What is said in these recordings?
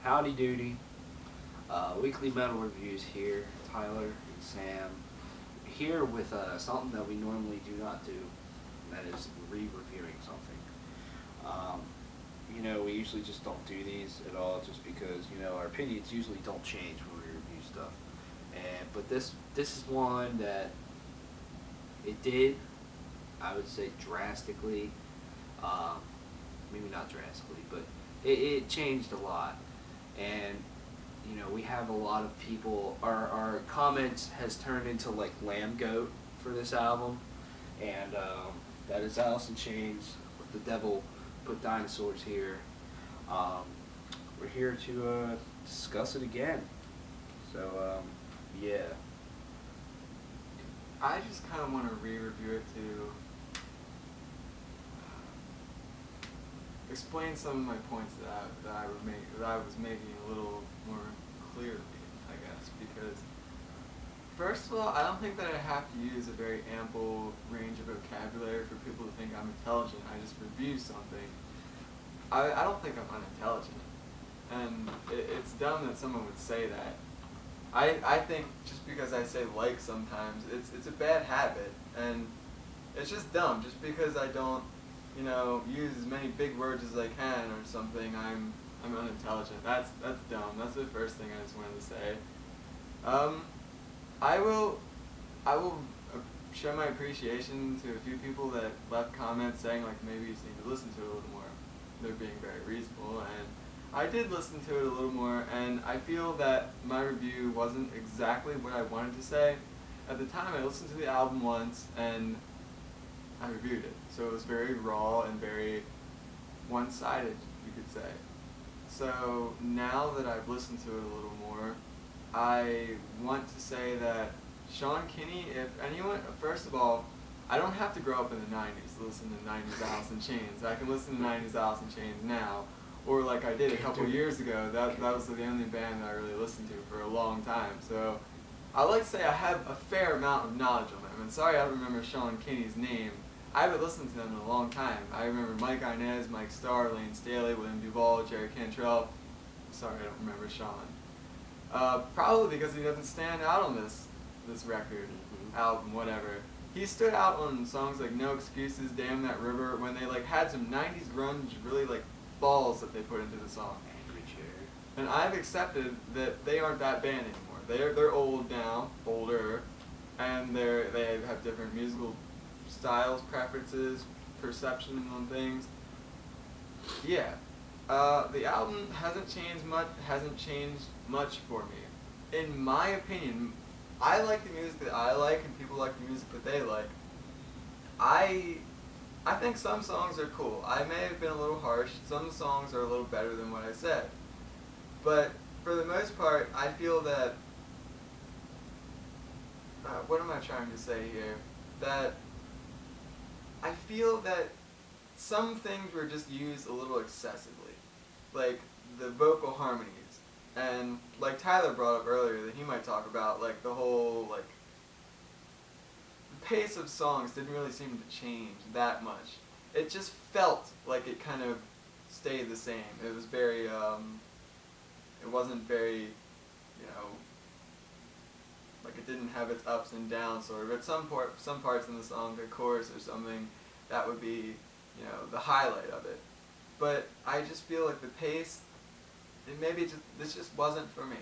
Howdy doody. Weekly metal reviews here. Tyler and Sam here with something that we normally do not do. And that is re-reviewing something. Um, we usually just don't do these at all, just because our opinions usually don't change when we review stuff. But this is one that it did, I would say, drastically. Um, Maybe not drastically, but it changed a lot. And we have a lot of people. Our comments has turned into like lamb goat for this album, and that is Alice in Chains. The devil put Dinosaurs here. Um, we're here to discuss it again. So yeah. I just kind of want to re-review it to explain some of my points that I was making a little more clearly, I guess, because first of all, I don't think that I have to use a very ample range of vocabulary for people to think I'm intelligent. I just review something. I don't think I'm unintelligent, and it's dumb that someone would say that. I think just because I say like sometimes, it's a bad habit, and it's just dumb. Just because I don't, use as many big words as I can or something, I'm unintelligent. That's dumb. That's the first thing I just wanted to say. I will show my appreciation to a few people that left comments saying like maybe you just need to listen to it a little more. They're being very reasonable, and I did listen to it a little more, and I feel that my review wasn't exactly what I wanted to say. At the time, I listened to the album once, and I reviewed it. So it was very raw and very one-sided, you could say. So now that I've listened to it a little more, I want to say that Sean Kinney, if anyone, first of all, I don't have to grow up in the 90s to listen to 90s Alice in Chains. I can listen to 90s Alice in Chains now, or like I did a couple years ago. That was the only band that I really listened to for a long time. So I like to say I have a fair amount of knowledge on them. And sorry I don't remember Sean Kinney's name. I haven't listened to them in a long time. I remember Mike Inez, Mike Starr, Lane Staley, William Duvall, Jerry Cantrell. Sorry I don't remember Sean. Probably because he doesn't stand out on this record, album, whatever. He stood out on songs like No Excuses, Damn That River, when they like had some 90s grunge, really like balls that they put into the song. And I've accepted that they aren't that band anymore. They're old now, older, and they have different musical styles, preferences, perceptions on things. Yeah. The album hasn't changed much for me. In my opinion, I like the music that I like, and people like the music that they like. I think some songs are cool. I may have been a little harsh. Some songs are a little better than what I said. But for the most part, I feel that, what am I trying to say here? That I feel that some things were just used a little excessively. Like the vocal harmonies. And like Tyler brought up earlier that he might talk about, like the whole, like, the pace of songs didn't really seem to change that much. It just felt like it kind of stayed the same. It was very, it wasn't very, like it didn't have its ups and downs sort of. At some parts in the song, the chorus or something, that would be, the highlight of it. But I just feel like the pace, and maybe this just wasn't for me.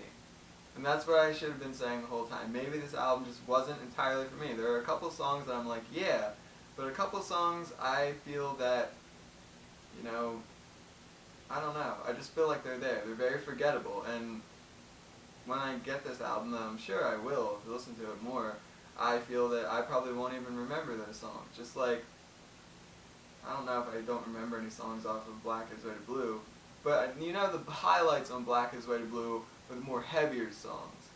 And that's what I should have been saying the whole time. Maybe this album just wasn't entirely for me. There are a couple songs that I'm like, yeah, but a couple songs I feel that, I don't know. I just feel like they're there. They're very forgettable. And when I get this album, I'm sure I will, if I listen to it more, I feel that I probably won't even remember those songs. Just like, I don't know if I don't remember any songs off of Black is Way to Blue, but the highlights on Black is Way to Blue are the more heavier songs.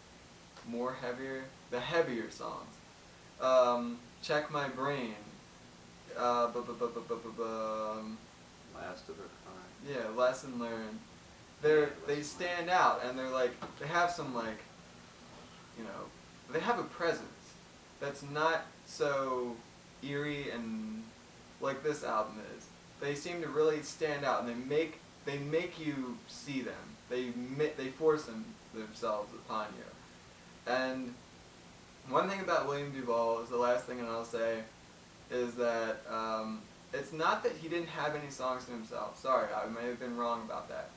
More heavier? The heavier songs. Check My Brain. Last of Her Kind. Yeah, Lesson Learned. They stand out, and they're like, they have some like, they have a presence that's not so eerie and like this album is. They seem to really stand out, and they make they make you see them. They force themselves upon you. And one thing about William Duvall is the last thing, and I'll say, is that it's not that he didn't have any songs to himself. Sorry, I may have been wrong about that.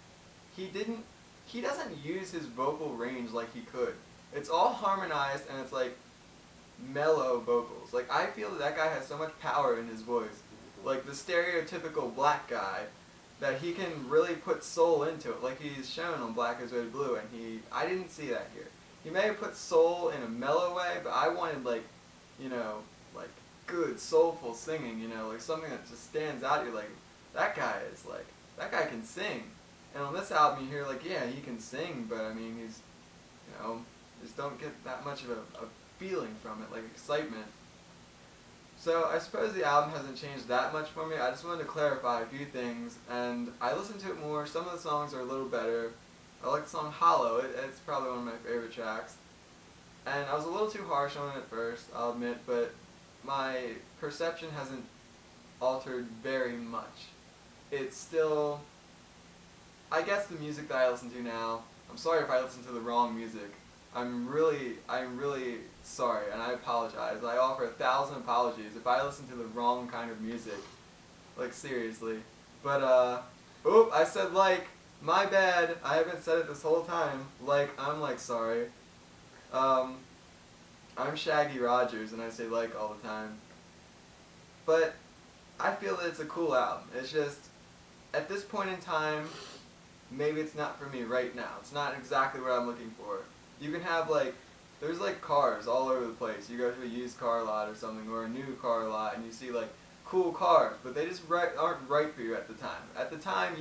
He doesn't use his vocal range like he could. It's all harmonized and it's like mellow vocals. Like, I feel that guy has so much power in his voice. Like the stereotypical black guy, that he can really put soul into it, like he's shown on Black is Red Blue, and I didn't see that here. He may have put soul in a mellow way, but I wanted like good soulful singing, like something that just stands out. You're like, that guy can sing. And on this album you hear like, yeah, he can sing, but I mean he's, just don't get that much of a feeling from it, like excitement. So I suppose the album hasn't changed that much for me. I just wanted to clarify a few things, and I listened to it more. Some of the songs are a little better. I like the song Hollow. It's probably one of my favorite tracks. And I was a little too harsh on it at first, I'll admit, but my perception hasn't altered very much. It's still, I guess, the music that I listen to now. I'm sorry if I listen to the wrong music. I'm really sorry, and I apologize. I offer 1,000 apologies if I listen to the wrong kind of music. Like, seriously. But, I said like. My bad. I haven't said it this whole time. Like, I'm like sorry. I'm Shaggy Rogers, and I say like all the time. But I feel that it's a cool album. It's just, at this point in time, maybe it's not for me right now. It's not exactly what I'm looking for. You can have there's cars all over the place. You go to a used car lot or something, or a new car lot, and you see cool cars, but they just aren't right for you at the time. At the time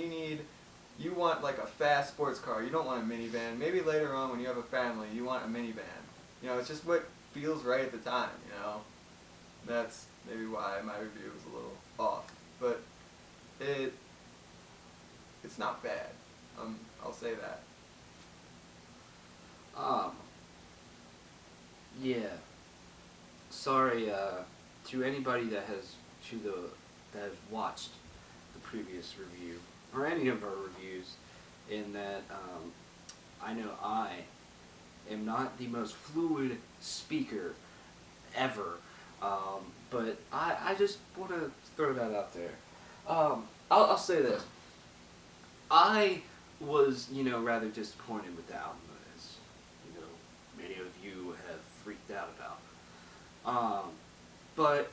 you want a fast sports car. You don't want a minivan. Maybe later on when you have a family, you want a minivan. It's just what feels right at the time, That's maybe why my review was a little off. But it's not bad. I'll say that. Yeah. Sorry to anybody that has watched the previous review or any of our reviews, in that I know I am not the most fluid speaker ever, but I just want to throw that out there. I'll say this. I was, rather disappointed with the album, as, many of you have freaked out about. But,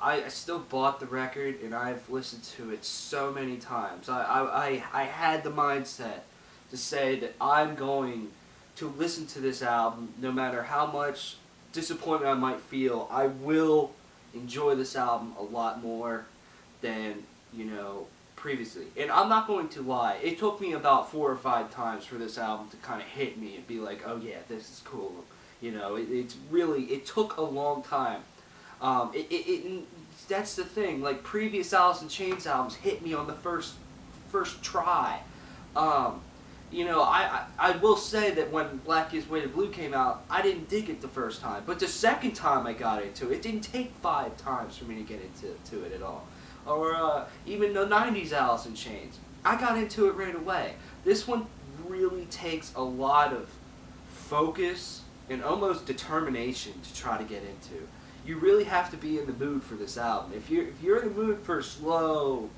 I still bought the record, and I've listened to it so many times. I had the mindset to say that I'm going to listen to this album, no matter how much disappointment I might feel. I will enjoy this album a lot more than, previously. And I'm not going to lie, it took me about 4 or 5 times for this album to kind of hit me and be like, oh yeah, this is cool. It took a long time. That's the thing, previous Alice in Chains albums hit me on the first try. I will say that when Black is Red Blue came out, I didn't dig it the first time, but the second time I got into it, it didn't take 5 times for me to get into it at all. Or even the 90s Alice in Chains, I got into it right away. This one really takes a lot of focus and almost determination to try to get into. You really have to be in the mood for this album. If you're in the mood for slow,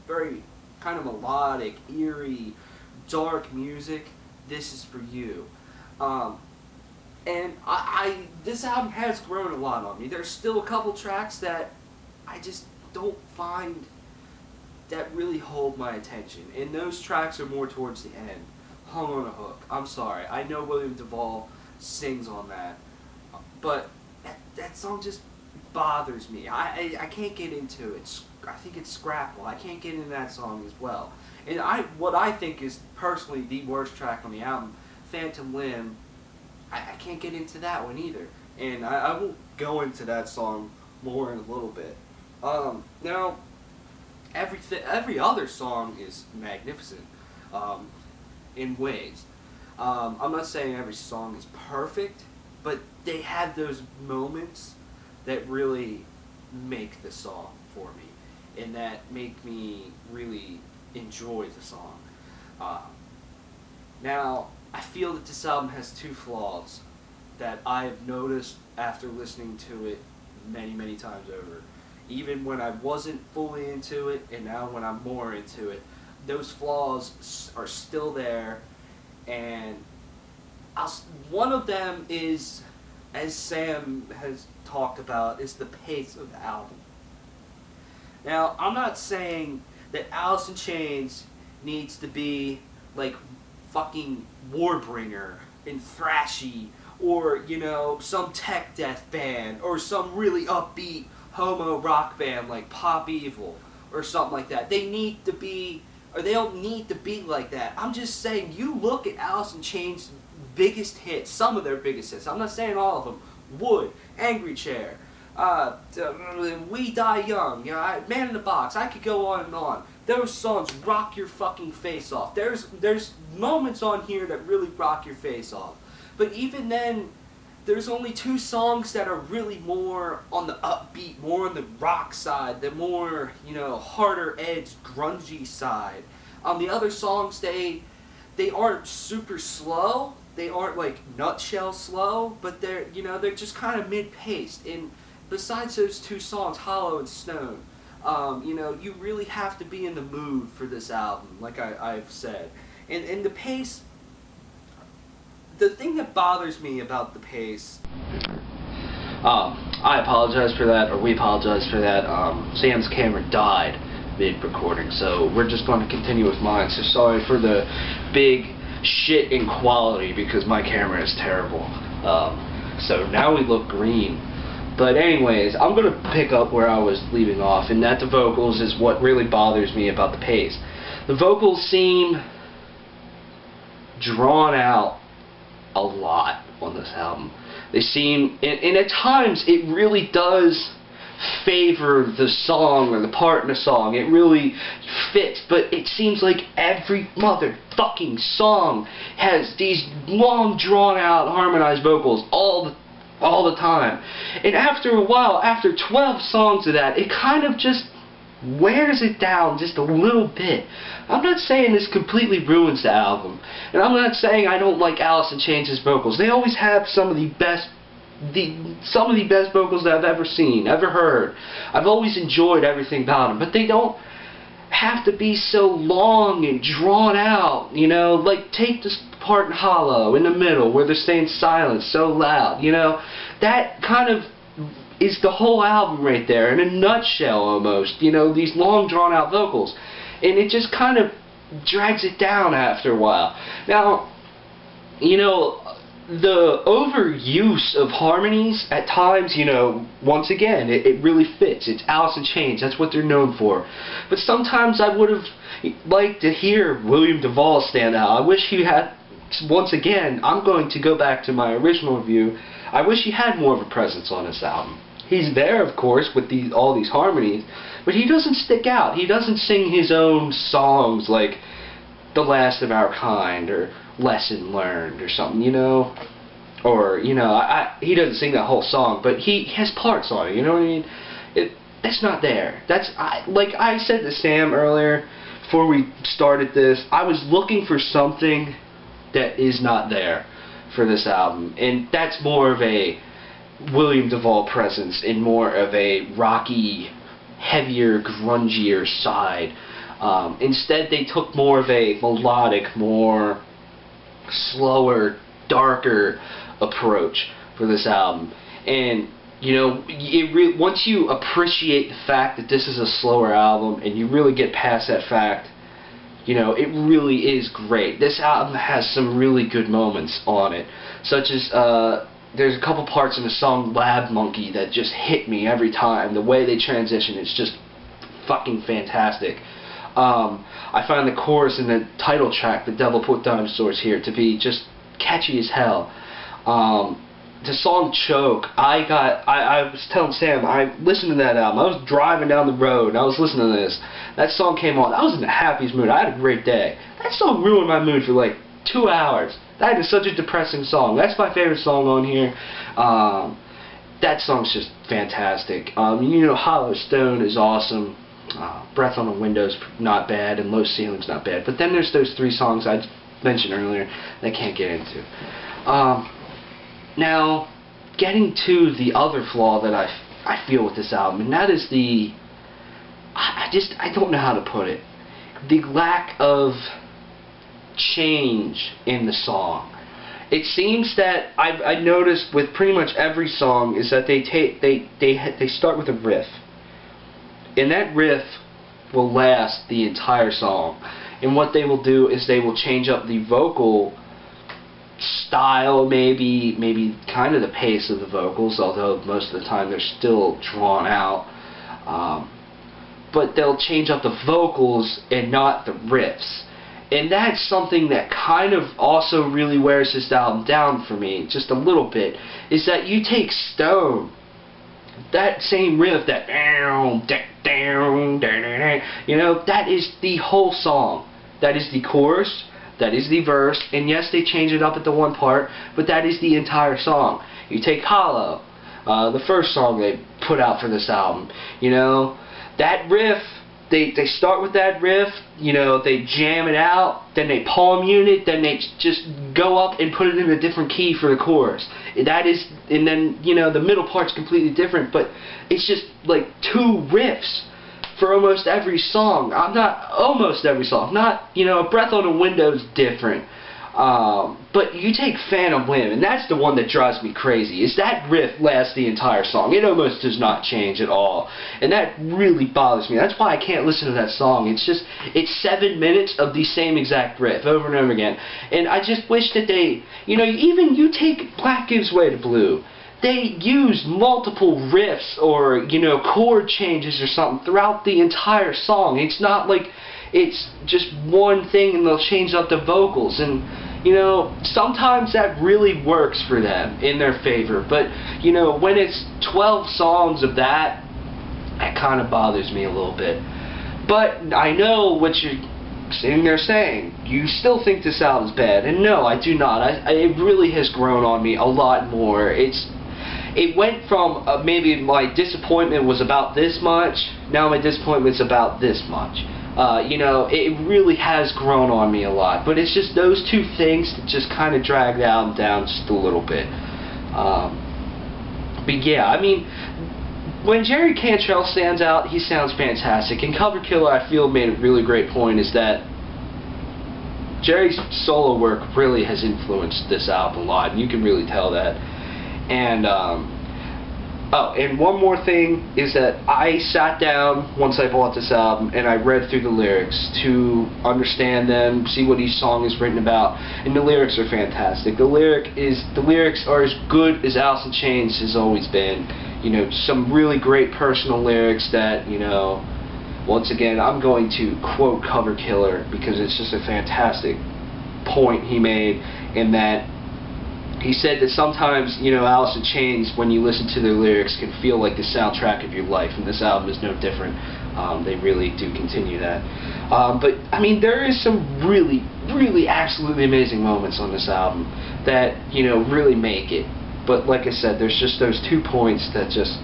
very kind of melodic, eerie, dark music, this is for you. And this album has grown a lot on me. There's still a couple tracks that I just don't find that really hold my attention, and those tracks are more towards the end. Hung on a Hook. I'm sorry. I know William Duvall sings on that, but that song just bothers me. I can't get into it. I think it's Scrapple. I can't get into that song as well. And what I think is personally the worst track on the album, Phantom Limb, I can't get into that one either. And I will go into that song more in a little bit. Now, every other song is magnificent in ways. I'm not saying every song is perfect, but they have those moments that really make the song for me, and that make me really enjoy the song. Now, I feel that this album has two flaws that I've noticed after listening to it many, many times over. Even when I wasn't fully into it, and now when I'm more into it, those flaws are still there, and one of them is, as Sam has talked about, is the pace of the album. Now, I'm not saying that Alice in Chains needs to be like fucking Warbringer and thrashy, or, you know, some tech death band, or some really upbeat homo rock band like Pop Evil, or something like that. They need to be, or they don't need to be like that. I'm just saying, you look at Alice in Chains' biggest hits, some of their biggest hits, I'm not saying all of them, Wood, Angry Chair, We Die Young, you know, Man in the Box, I could go on and on. Those songs rock your fucking face off. There's moments on here that really rock your face off. But even then, there's only two songs that are really more on the upbeat, more on the rock side, the more, you know, harder edge, grungy side. The other songs, they aren't super slow. They aren't like nutshell slow, but they're, you know, they're just kind of mid-paced. And besides those two songs, Hollow and Stone, you know, you really have to be in the mood for this album, like I've said. And the pace, the thing that bothers me about the pace, I apologize for that, or we apologize for that. Sam's camera died mid-recording, so we're just going to continue with mine. So sorry for the big shit in quality, because my camera is terrible. So now we look green. But anyways, I'm going to pick up where I was leaving off, and that the vocals is what really bothers me about the pace. The vocals seem drawn out a lot on this album. They seem, and at times it really does favor the song or the part in the song. It really fits, but it seems like every motherfucking song has these long drawn out harmonized vocals all the time. And after a while, after 12 songs of that, it kind of just wears it down just a little bit. I'm not saying this completely ruins the album, and I'm not saying I don't like Alice in Chains' vocals. They always have some of the best vocals that I've ever seen, ever heard. I've always enjoyed everything about them, but they don't have to be so long and drawn out, you know, like take this part in Hollow in the middle where they're saying silence so loud, you know, that kind of is the whole album right there in a nutshell almost, you know, these long drawn out vocals, and it just kind of drags it down after a while. Now, you know, the overuse of harmonies at times, you know, once again, it really fits. It's Alice in Chains, that's what they're known for. But sometimes I would have liked to hear William Duvall stand out. I wish he had, once again, I'm going to go back to my original review, I wish he had more of a presence on this album. He's there, of course, with all these harmonies, but he doesn't stick out. He doesn't sing his own songs like The Last of Our Kind or Lesson Learned or something, you know, or, you know, he doesn't sing that whole song, but he has parts on it, you know what I mean? That's not there. Like I said to Sam earlier, before we started this, I was looking for something that is not there for this album, and that's more of a William Duvall presence and more of a rocky, heavier, grungier side. Instead, they took more of a melodic, more slower, darker approach for this album. And, you know, once you appreciate the fact that this is a slower album and you really get past that fact, you know, it really is great. This album has some really good moments on it, such as there's a couple parts in the song Lab Monkey that just hit me every time. The way they transition is just fucking fantastic. I find the chorus in the title track, The Devil Put Dinosaurs Here, to be just catchy as hell. The song Choke, I was telling Sam, I listened to that album. I was driving down the road and I was listening to this. That song came on. I was in the happiest mood. I had a great day. That song ruined my mood for like 2 hours. That is such a depressing song. That's my favorite song on here. That song's just fantastic. You know, Hollow Stone is awesome. Breath on a Window's not bad, and Low Ceiling's not bad. But then there's those 3 songs I mentioned earlier that I can't get into. Now, getting to the other flaw that I feel with this album, and that is I don't know how to put it. The lack of change in the song. It seems that I noticed with pretty much every song is that they start with a riff, and that riff will last the entire song. And what they will do is they will change up the vocal style, maybe kind of the pace of the vocals, although most of the time they're still drawn out. But they'll change up the vocals and not the riffs. And that's something that kind of also really wears this album down for me, just a little bit, is that you take Stone, that same riff, that you know, that is the whole song. That is the chorus, that is the verse, and yes, they change it up at the one part, but that is the entire song. You take Hollow, the first song they put out for this album, you know, that riff, they start with that riff, you know, they jam it out, then they palm unit, then they just go up and put it in a different key for the chorus. That is, and then, you know, the middle part's completely different, but it's just like 2 riffs for almost every song. Almost every song. Not, you know, Breath on a Window's different. But you take Phantom Limb, and that's the one that drives me crazy, is that riff lasts the entire song. It almost does not change at all. And that really bothers me. That's why I can't listen to that song. It's 7 minutes of the same exact riff over and over again. And I just wish that they, you know, even you take Black Gives Way to Blue, they use multiple riffs or, you know, chord changes or something throughout the entire song. It's not like it's just one thing and they'll change up the vocals, and you know, sometimes that really works for them in their favor, but you know, when it's 12 songs of that kind of bothers me a little bit. But I know what you're sitting there saying, you still think this album's bad, and no, I do not. It really has grown on me a lot more. It went from maybe my disappointment was about this much, now my disappointment's about this much. You know, it really has grown on me a lot, but it's just those 2 things that just kind of drag the album down just a little bit. But yeah, I mean, when Jerry Cantrell stands out, he sounds fantastic, and Cover Killer, I feel, made a really great point, is that Jerry's solo work really has influenced this album a lot, and you can really tell that. And oh, and one more thing is that I sat down once I bought this album and I read through the lyrics to understand them, see what each song is written about, and the lyrics are fantastic. The lyrics are as good as Alice in Chains has always been. You know, some really great personal lyrics that, you know, once again, I'm going to quote Cover Killer because it's just a fantastic point he made, in that he said that sometimes, you know, Alice in Chains, when you listen to their lyrics, can feel like the soundtrack of your life, and this album is no different. They really do continue that. But, I mean, there is some really, really absolutely amazing moments on this album that, you know, really make it. But, like I said, there's just those 2 points that just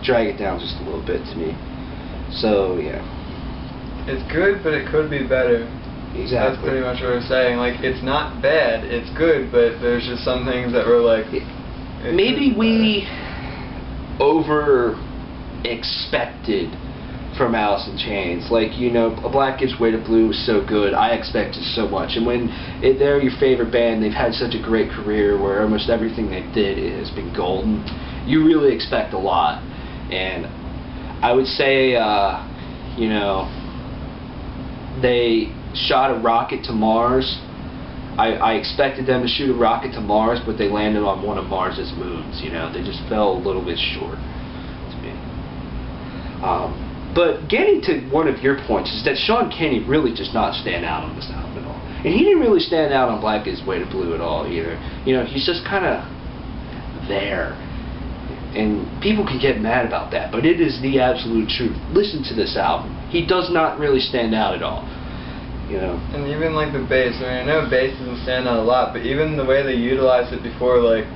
drag it down just a little bit to me. So, yeah. It's good, but it could be better. Exactly. That's pretty much what we're saying. Like, it's not bad, it's good, but there's just some things that were like... Maybe we over-expected from Alice in Chains. Like, you know, Black Gives Way to Blue was so good, I expected so much. And when they're your favorite band, they've had such a great career where almost everything they did has been golden, you really expect a lot. And I would say, you know, they shot a rocket to Mars. I expected them to shoot a rocket to Mars, but they landed on one of Mars's moons. You know, they just fell a little bit short to me. But getting to one of your points is that Sean Kinney really does not stand out on this album at all, and he didn't really stand out on Black Gives Way to Blue at all either. You know, he's just kind of there, and people can get mad about that, but it is the absolute truth. Listen to this album; he does not really stand out at all. You know. And even like the bass, I mean, I know bass doesn't stand out a lot, but even the way they utilized it before, like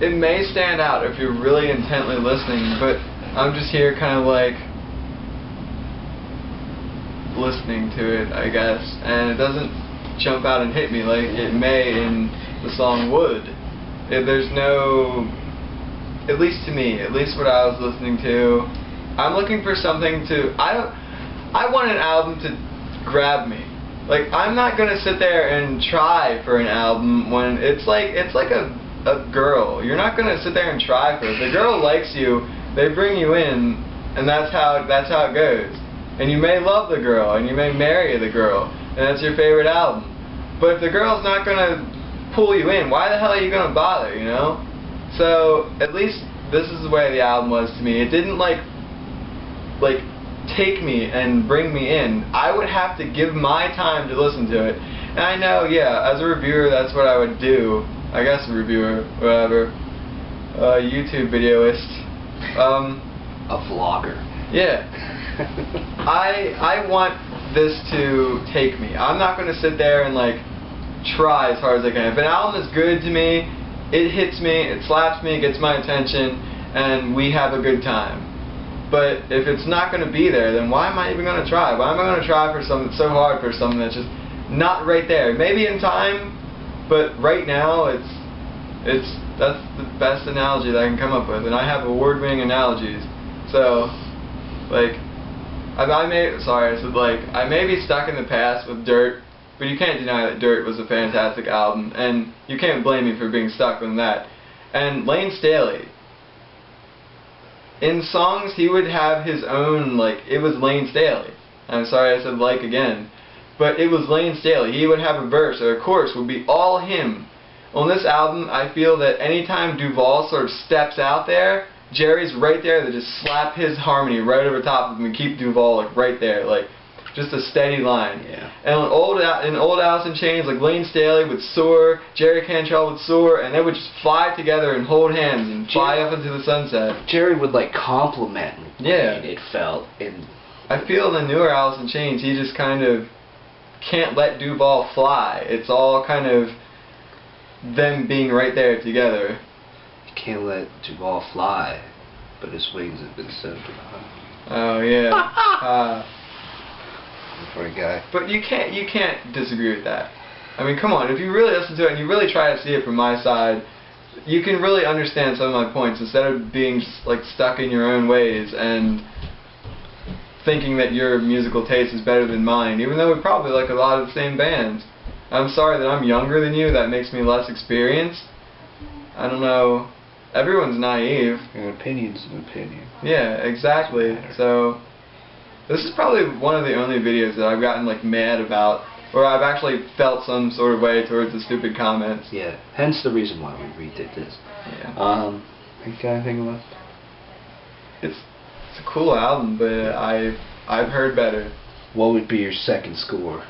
it may stand out if you're really intently listening, but I'm just here kind of like listening to it, I guess, and it doesn't jump out and hit me like it may in the song Would. There's no, at least to me, at least what I was listening to, I'm looking for something to, I want an album to grab me. Like, I'm not gonna sit there and try for an album when it's like a girl. You're not gonna sit there and try for it. The girl likes you, they bring you in, and that's how it goes. And you may love the girl, and you may marry the girl, and that's your favorite album. But if the girl's not gonna pull you in, why the hell are you gonna bother, you know? So at least this is the way the album was to me. It didn't like take me and bring me in. I would have to give my time to listen to it. And I know, yeah, as a reviewer, that's what I would do. I guess a reviewer, whatever. YouTube videoist. A vlogger. Yeah. I want this to take me. I'm not going to sit there and like try as hard as I can. If an album is good to me, it hits me, it slaps me, it gets my attention, and we have a good time. But if it's not going to be there, then why am I even going to try? Why am I going to try for something so hard for something that's just not right there? Maybe in time, but right now that's the best analogy that I can come up with, and I have award-winning analogies. So, like, I may be stuck in the past with Dirt, but you can't deny that Dirt was a fantastic album, and you can't blame me for being stuck on that. And Lane Staley, in songs he would have his own, like, it was Lane Staley. I'm sorry I said like again, but it was Lane Staley. He would have a verse or a chorus would be all him. On this album, I feel that anytime Duval sort of steps out there, Jerry's right there to just slap his harmony right over top of him and keep Duval like right there, like just a steady line. Yeah. And in old Alice in Chains, like Lane Staley would soar, Jerry Cantrell would soar, and they would just fly together and hold hands and fly up into the sunset. Jerry would like compliment. Yeah. It felt. And I feel in the newer Alice in Chains, he just kind of can't let Duval fly. It's all kind of them being right there together. You can't let Duval fly, but his wings have been sewed to the heart. Oh yeah. Poor guy. But you can't disagree with that. I mean, come on, if you really listen to it and you really try to see it from my side, you can really understand some of my points instead of being just like stuck in your own ways and thinking that your musical taste is better than mine, even though we probably like a lot of the same bands. I'm sorry that I'm younger than you, that makes me less experienced. I don't know. Everyone's naive. An opinion's an opinion. Yeah, exactly. So this is probably one of the only videos that I've gotten like mad about, or I've actually felt some sort of way towards the stupid comments. Yeah, hence the reason why we redid this. Yeah. You got anything left? It's a cool album, but I've heard better. What would be your second score?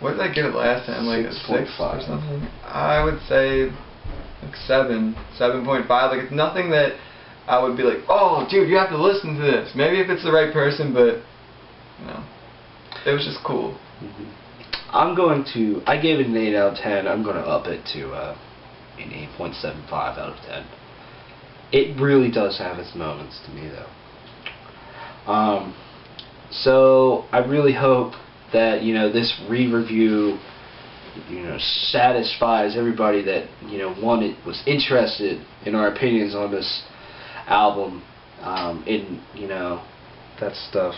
What did I give it last time? Like a 6 or something? I would say like 7, 7.5. Like it's nothing that I would be like, oh, dude, you have to listen to this. Maybe if it's the right person, but you know, it was just cool. I gave it an 8 out of 10. I'm gonna up it to an 8.75 out of 10. It really does have its moments to me, though. So I really hope that this re-review satisfies everybody that was interested in our opinions on this album, in that stuff.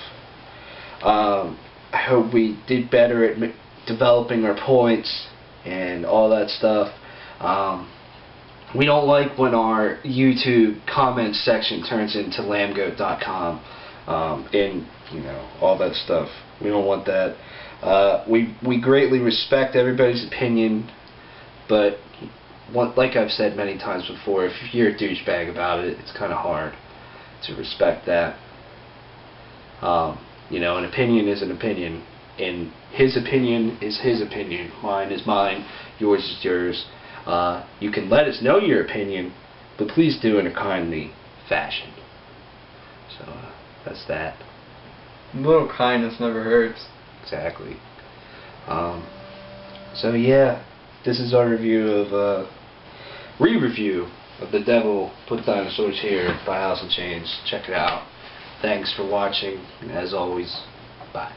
I hope we did better at developing our points and all that stuff. We don't like when our YouTube comment section turns into lambgoat.com and all that stuff. We don't want that. We greatly respect everybody's opinion, but like I've said many times before, if you're a douchebag about it, it's kind of hard to respect that. An opinion is an opinion, and his opinion is his opinion, mine is mine, yours is yours. You can let us know your opinion, but please do it in a kindly fashion. So that's that. A little kindness never hurts. Exactly. So yeah, this is our review of re-review of The Devil Put Dinosaurs Here by Alice in Chains. Check it out. Thanks for watching, and as always, bye.